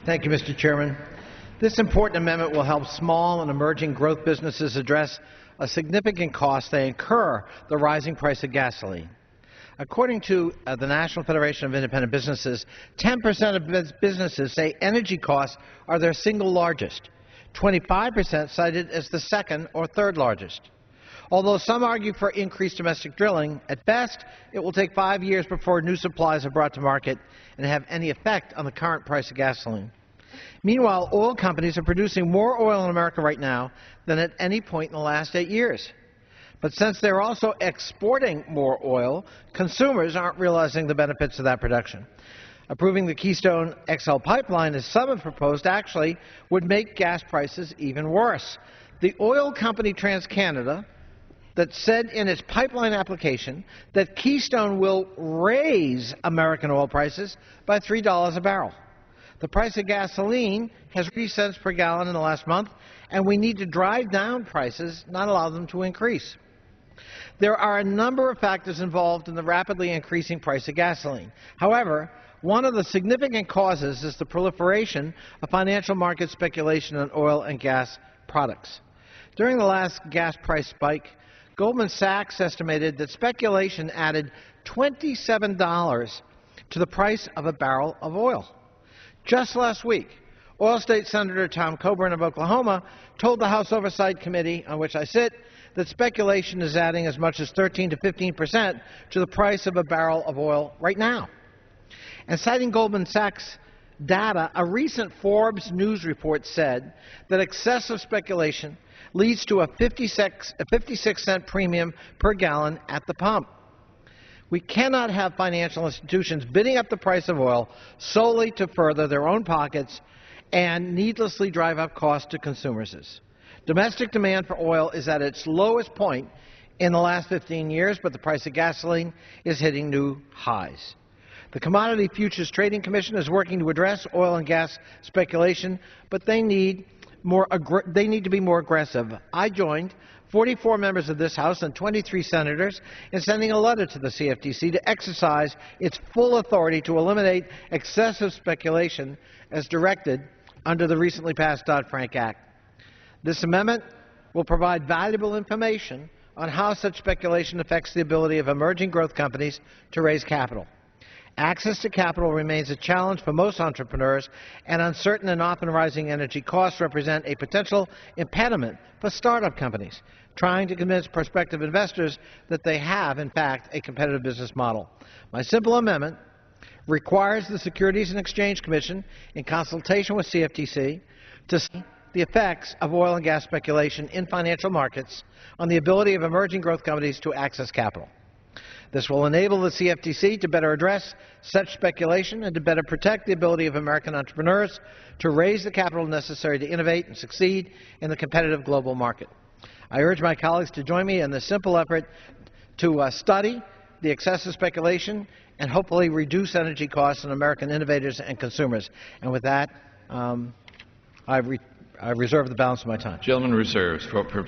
Thank you, Mr. Chairman. This important amendment will help small and emerging growth businesses address a significant cost they incur, the rising price of gasoline. According to the National Federation of Independent Businesses, 10% of businesses say energy costs are their single largest. 25% cite it as the second or third largest. Although some argue for increased domestic drilling, at best it will take 5 years before new supplies are brought to market and have any effect on the current price of gasoline. Meanwhile, oil companies are producing more oil in America right now than at any point in the last 8 years. But since they're also exporting more oil, consumers aren't realizing the benefits of that production. Approving the Keystone XL pipeline, as some have proposed, actually would make gas prices even worse. The oil company TransCanada that said in its pipeline application that Keystone will raise American oil prices by $3 a barrel. The price of gasoline has 3 cents per gallon in the last month, and we need to drive down prices, not allow them to increase. There are a number of factors involved in the rapidly increasing price of gasoline. However, one of the significant causes is the proliferation of financial market speculation on oil and gas products. During the last gas price spike, Goldman Sachs estimated that speculation added $27 to the price of a barrel of oil. Just last week, Oil State Senator Tom Coburn of Oklahoma told the House Oversight Committee, on which I sit, that speculation is adding as much as 13 to 15% to the price of a barrel of oil right now. And citing Goldman Sachs data, a recent Forbes News report said that excessive speculation leads to a 56-cent premium per gallon at the pump. We cannot have financial institutions bidding up the price of oil solely to further their own pockets and needlessly drive up costs to consumers. Domestic demand for oil is at its lowest point in the last 15 years, but the price of gasoline is hitting new highs. The Commodity Futures Trading Commission is working to address oil and gas speculation, but they need to be more aggressive. I joined 44 members of this House and 23 senators in sending a letter to the CFTC to exercise its full authority to eliminate excessive speculation as directed under the recently passed Dodd-Frank Act. This amendment will provide valuable information on how such speculation affects the ability of emerging growth companies to raise capital. Access to capital remains a challenge for most entrepreneurs, and uncertain and often rising energy costs represent a potential impediment for startup companies trying to convince prospective investors that they have, in fact, a competitive business model. My simple amendment requires the Securities and Exchange Commission, in consultation with CFTC, to study the effects of oil and gas speculation in financial markets on the ability of emerging growth companies to access capital. This will enable the CFTC to better address such speculation and to better protect the ability of American entrepreneurs to raise the capital necessary to innovate and succeed in the competitive global market. I urge my colleagues to join me in this simple effort to study the excessive speculation and hopefully reduce energy costs on American innovators and consumers. And with that, I reserve the balance of my time. Gentleman reserves for purposes.